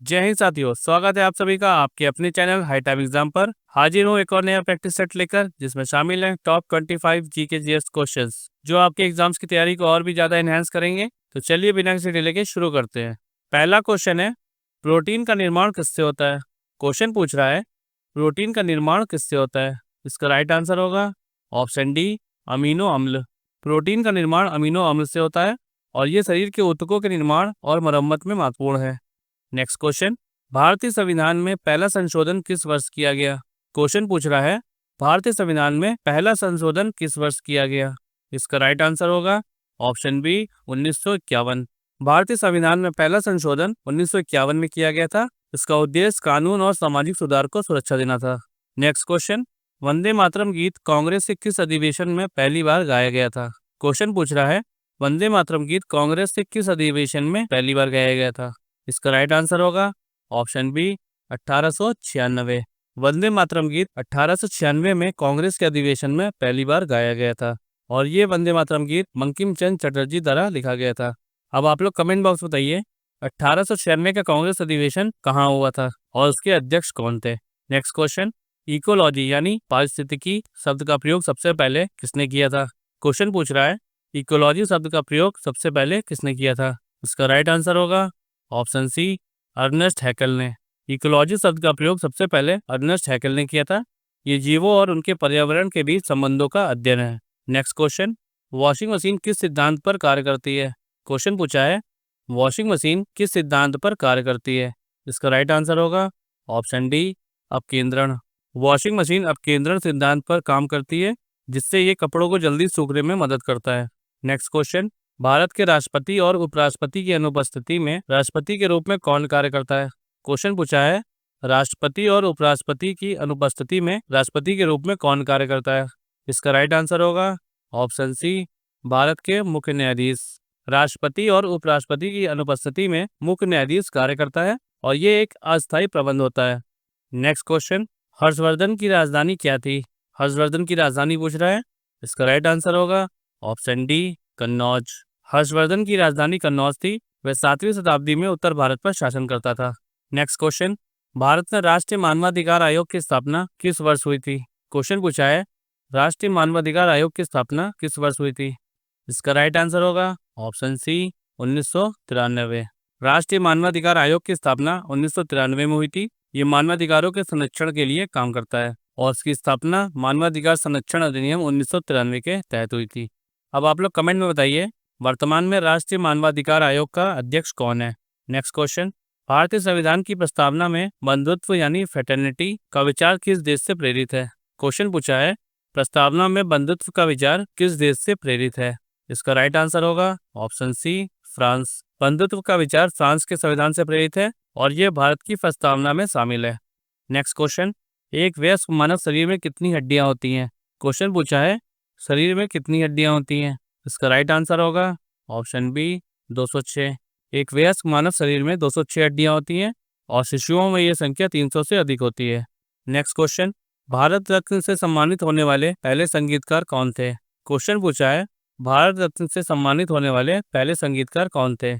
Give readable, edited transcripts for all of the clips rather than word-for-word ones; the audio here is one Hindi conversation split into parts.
जय हिंद साथियों, स्वागत है आप सभी का आपके अपने चैनल हाई टाइम एग्जाम पर। हाजिर हूँ एक और नया प्रैक्टिस सेट लेकर, जिसमें शामिल है टॉप 25 जीके जीएस क्वेश्चंस, जो आपके एग्जाम्स की तैयारी को और भी ज्यादा एनहांस करेंगे। तो चलिए बिना किसी डिले के शुरू करते हैं। पहला क्वेश्चन है, प्रोटीन का निर्माण किससे होता है। क्वेश्चन पूछ रहा है, प्रोटीन का निर्माण किससे होता है। इसका राइट आंसर होगा ऑप्शन डी, अमीनो अम्ल। प्रोटीन का निर्माण अमीनो अम्ल से होता है और ये शरीर के ऊतकों के निर्माण और मरम्मत में महत्वपूर्ण है। नेक्स्ट क्वेश्चन, भारतीय संविधान में पहला संशोधन किस वर्ष किया गया। क्वेश्चन पूछ रहा है, भारतीय संविधान में पहला संशोधन किस वर्ष किया गया। इसका राइट आंसर होगा ऑप्शन बी, 1951। भारतीय संविधान में पहला संशोधन 1951 में किया गया था। इसका उद्देश्य कानून और सामाजिक सुधार को सुरक्षा देना था। नेक्स्ट क्वेश्चन, वंदे मातरम गीत कांग्रेस के किस अधिवेशन में पहली बार गाया गया था। क्वेश्चन पूछ रहा है, वंदे मातरम गीत कांग्रेस के किस अधिवेशन में पहली बार गाया गया था। इसका राइट आंसर होगा ऑप्शन बी, 1896। वंदे मातरम गीत 1896 में कांग्रेस के अधिवेशन में पहली बार गाया गया था और ये वंदे मातरम गीत बंकिम चंद्र चटर्जी द्वारा लिखा गया था। अब आप लोग कमेंट बॉक्स में बताइए, 1896 का कांग्रेस अधिवेशन कहाँ हुआ था और उसके अध्यक्ष कौन थे। नेक्स्ट क्वेश्चन, इकोलॉजी यानी पारिस्थितिकी शब्द का प्रयोग सबसे पहले किसने किया था। क्वेश्चन पूछ रहा है, इकोलॉजी शब्द का प्रयोग सबसे पहले किसने किया था। इसका राइट आंसर होगा ऑप्शन सी, अर्नेस्ट हैकेल ने। इकोलॉजी शब्द का प्रयोग सबसे पहले अर्नेस्ट हैकेल ने किया था। ये जीवों और उनके पर्यावरण के बीच संबंधों का अध्ययन है। नेक्स्ट क्वेश्चन, वॉशिंग मशीन किस सिद्धांत पर कार्य करती है। क्वेश्चन पूछा है, वॉशिंग मशीन किस सिद्धांत पर कार्य करती है। इसका राइट आंसर होगा ऑप्शन डी, अपकेंद्रण। वॉशिंग मशीन अपकेंद्रण सिद्धांत पर काम करती है, जिससे ये कपड़ों को जल्दी सूखने में मदद करता है। नेक्स्ट क्वेश्चन, भारत के राष्ट्रपति और उपराष्ट्रपति की अनुपस्थिति में राष्ट्रपति के रूप में कौन कार्य करता है। क्वेश्चन पूछा है, राष्ट्रपति और उपराष्ट्रपति की अनुपस्थिति में राष्ट्रपति के रूप में कौन कार्य करता है। इसका राइट आंसर होगा ऑप्शन सी, भारत के मुख्य न्यायाधीश। राष्ट्रपति और उपराष्ट्रपति की अनुपस्थिति में मुख्य न्यायाधीश कार्य करता है और ये एक अस्थायी प्रबंध होता है। नेक्स्ट क्वेश्चन, हर्षवर्धन की राजधानी क्या थी। हर्षवर्धन की राजधानी पूछ रहा है। इसका राइट आंसर होगा ऑप्शन डी, कन्नौज। हर्षवर्धन की राजधानी कन्नौज थी। वह 7वीं शताब्दी में उत्तर भारत पर शासन करता था। नेक्स्ट क्वेश्चन, भारत में राष्ट्रीय मानवाधिकार आयोग की स्थापना किस वर्ष हुई थी। क्वेश्चन पूछा है, राष्ट्रीय मानवाधिकार आयोग की स्थापना किस वर्ष हुई थी। इसका राइट आंसर होगा ऑप्शन सी, 1993। राष्ट्रीय मानवाधिकार आयोग की स्थापना 1993 में हुई थी। ये मानवाधिकारों के संरक्षण के लिए काम करता है और इसकी स्थापना मानवाधिकार संरक्षण अधिनियम 1993 के तहत हुई थी। अब आप लोग कमेंट में बताइए, वर्तमान में राष्ट्रीय मानवाधिकार आयोग का अध्यक्ष कौन है। नेक्स्ट क्वेश्चन, भारतीय संविधान की प्रस्तावना में बंधुत्व यानी फ्रेटर्निटी का विचार किस देश से प्रेरित है। क्वेश्चन पूछा है, प्रस्तावना में बंधुत्व का विचार किस देश से प्रेरित है। इसका राइट आंसर होगा ऑप्शन सी, फ्रांस। बंधुत्व का विचार फ्रांस के संविधान से प्रेरित है और यह भारत की प्रस्तावना में शामिल है। नेक्स्ट क्वेश्चन, एक वयस्क मानव शरीर में कितनी हड्डियां होती हैं। क्वेश्चन पूछा है, शरीर में कितनी हड्डियां होती हैं। इसका राइट आंसर होगा ऑप्शन बी, 206। एक वयस्क मानव शरीर में 206 हड्डियां होती हैं और शिशुओं में यह संख्या 300 से अधिक होती है। नेक्स्ट क्वेश्चन, भारत रत्न से सम्मानित होने वाले पहले संगीतकार कौन थे। क्वेश्चन पूछा है, भारत रत्न से सम्मानित होने वाले पहले संगीतकार कौन थे।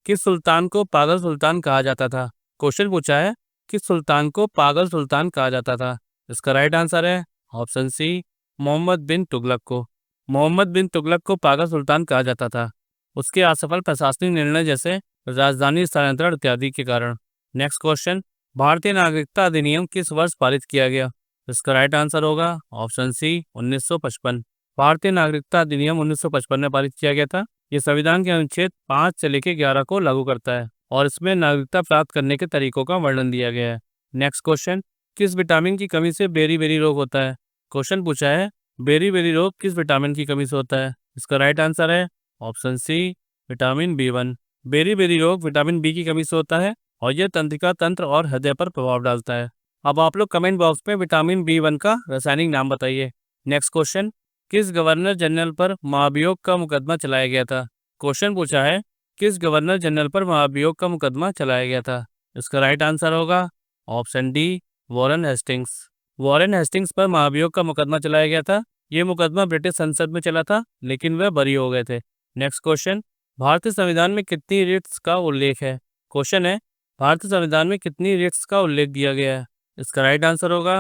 किस सुल्तान को पागल सुल्तान कहा जाता था। क्वेश्चन पूछा है, किस सुल्तान को पागल सुल्तान कहा जाता था। इसका राइट आंसर है ऑप्शन सी, मोहम्मद बिन तुगलक को। मोहम्मद बिन तुगलक को पागल सुल्तान कहा जाता था उसके असफल प्रशासनिक निर्णय जैसे राजधानी स्थानांतरण इत्यादि के कारण। नेक्स्ट क्वेश्चन, भारतीय नागरिकता अधिनियम किस वर्ष पारित किया गया। इसका राइट आंसर होगा ऑप्शन सी, 1955। भारतीय नागरिकता अधिनियम 1955 में पारित किया गया था। ये संविधान के अनुच्छेद 5 से लेकर 11 को लागू करता है और इसमें नागरिकता प्राप्त करने के तरीकों का वर्णन दिया गया है। नेक्स्ट क्वेश्चन, किस विटामिन की कमी से बेरी बेरी रोग होता है। क्वेश्चन पूछा है, बेरी बेरी रोग किस विटामिन की कमी से होता है। इसका राइट आंसर है option C, vitamin B1। Beriberi रोग विटामिन बी की कमी से होता है और यह तंत्रिका तंत्र और हृदय पर प्रभाव डालता है। अब आप लोग कमेंट बॉक्स में विटामिन B1 का रासायनिक नाम बताइए। नेक्स्ट क्वेश्चन, किस गवर्नर जनरल पर महाभियोग का मुकदमा चलाया गया था। क्वेश्चन पूछा है, किस गवर्नर जनरल पर महाभियोग का मुकदमा चलाया गया था। इसका राइट आंसर होगा option D, Warren Hastings. Warren Hastings पर महाभियोग का मुकदमा चलाया गया था। यह मुकदमा ब्रिटिश संसद में चला था, लेकिन वह बरी हो गए थे। नेक्स्ट क्वेश्चन, भारतीय संविधान में कितनी रिट्स का उल्लेख है। क्वेश्चन है, भारतीय संविधान में कितनी रिट्स का उल्लेख किया गया है? इसका राइट आंसर होगा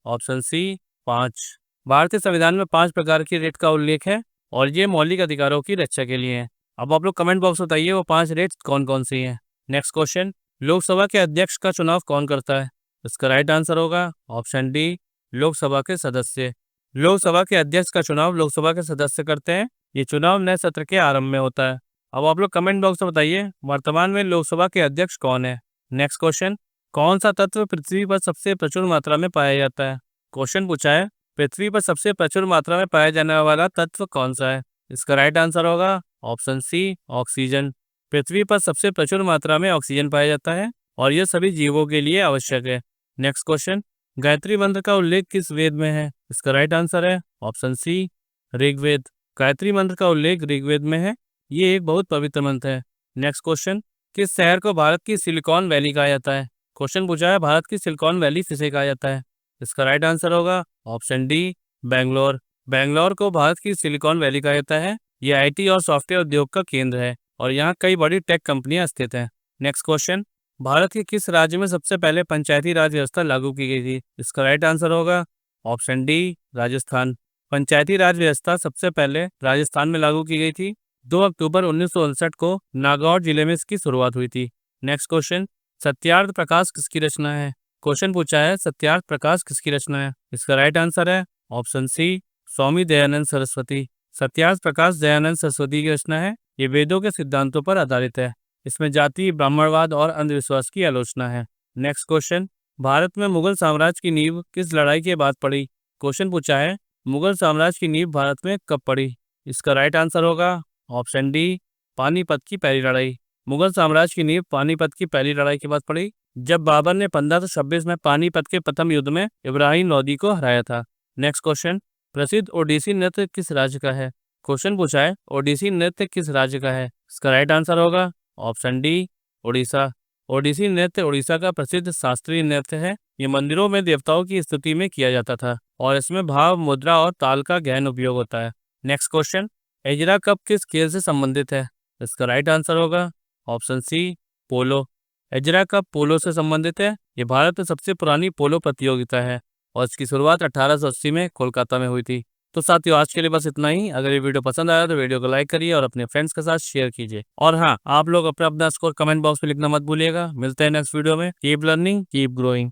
ऑप्शन सी 5। भारतीय संविधान में 5 प्रकार की रिट का उल्लेख है और ये मौलिक अधिकारों की रक्षा के लिए है। अब आप लोग कमेंट बॉक्स में बताइए वो 5 रिट्स कौन कौन सी हैं। नेक्स्ट क्वेश्चन, लोकसभा के अध्यक्ष का चुनाव कौन करता है? इसका राइट आंसर होगा ऑप्शन डी लोकसभा के सदस्य। लोकसभा के अध्यक्ष का चुनाव लोकसभा के सदस्य करते हैं। ये चुनाव नए सत्र के आरंभ में होता है। अब आप लोग कमेंट बॉक्स में बताइए वर्तमान में लोकसभा के अध्यक्ष कौन है। नेक्स्ट क्वेश्चन, कौन सा तत्व पृथ्वी पर सबसे प्रचुर मात्रा में पाया जाता है? क्वेश्चन पूछा है पृथ्वी पर सबसे प्रचुर मात्रा में पाया जाने वाला तत्व कौन सा है? इसका राइट आंसर होगा ऑप्शन सी ऑक्सीजन। पृथ्वी पर सबसे प्रचुर मात्रा में ऑक्सीजन पाया जाता है और यह सभी जीवों के लिए आवश्यक है। नेक्स्ट क्वेश्चन, गायत्री मंत्र का उल्लेख किस वेद में है? इसका राइट आंसर है ऑप्शन सी ऋग्वेद। गायत्री मंत्र का उल्लेख ऋग्वेद में है। ये एक बहुत पवित्र मंत्र है। नेक्स्ट क्वेश्चन, किस शहर को भारत की सिलिकॉन वैली कहा जाता है? क्वेश्चन पूछा है भारत की सिलिकॉन वैली किसे कहा जाता है? इसका राइट आंसर होगा ऑप्शन डी बेंगलोर। बेंगलोर को भारत की सिलिकॉन वैली कहा जाता है। यह आईटी और सॉफ्टवेयर उद्योग का केंद्र है और यहाँ कई बड़ी टेक कंपनियां स्थित हैं। नेक्स्ट क्वेश्चन, भारत के किस राज्य में सबसे पहले पंचायती राज व्यवस्था लागू की गई थी? इसका राइट आंसर होगा ऑप्शन डी राजस्थान। पंचायती राज व्यवस्था सबसे पहले राजस्थान में लागू की गई थी। 2 अक्टूबर 1959 को नागौर जिले में इसकी शुरुआत हुई थी। नेक्स्ट क्वेश्चन, सत्यार्थ प्रकाश किसकी रचना है? क्वेश्चन पूछा है सत्यार्थ प्रकाश किसकी रचना है? इसका राइट आंसर है ऑप्शन सी स्वामी दयानंद सरस्वती। सत्यार्थ प्रकाश दयानंद सरस्वती की रचना है। ये वेदों के सिद्धांतों पर आधारित है। इसमें जाति, ब्राह्मणवाद और अंधविश्वास की आलोचना है। नेक्स्ट क्वेश्चन, भारत में मुगल साम्राज्य की नींव किस लड़ाई के बाद पड़ी? क्वेश्चन पूछा है मुगल साम्राज्य की नींव भारत में कब पड़ी? इसका राइट आंसर होगा ऑप्शन डी पानीपत की पहली लड़ाई। मुगल साम्राज्य की नींव पानीपत की पहली लड़ाई के बाद पड़ी, जब बाबर ने 1526 में पानीपत के प्रथम युद्ध में इब्राहिम लोदी को हराया था। नेक्स्ट क्वेश्चन, प्रसिद्ध ओडिसी नृत्य किस राज्य का है? क्वेश्चन पूछा है ओडिसी नृत्य किस राज्य का है? इसका राइट आंसर होगा ऑप्शन डी उड़ीसा। ओडिसी नृत्य उड़ीसा का प्रसिद्ध शास्त्रीय नृत्य है। ये मंदिरों में देवताओं की स्तुति में किया जाता था और इसमें भाव, मुद्रा और ताल का गहन उपयोग होता है। नेक्स्ट क्वेश्चन, एजरा कप किस खेल से संबंधित है? इसका राइट आंसर होगा ऑप्शन सी पोलो। एजरा कप पोलो से संबंधित है। ये भारत में सबसे पुरानी पोलो प्रतियोगिता है और इसकी शुरुआत 1880 में कोलकाता में हुई थी। तो साथियों आज के लिए बस इतना ही। अगर ये वीडियो पसंद आया तो वीडियो को लाइक करिए और अपने फ्रेंड्स के साथ शेयर कीजिए। और हाँ, आप लोग अपना अपना स्कोर कमेंट बॉक्स में लिखना मत भूलिएगा। मिलते हैं नेक्स्ट वीडियो में। Keep learning, keep growing.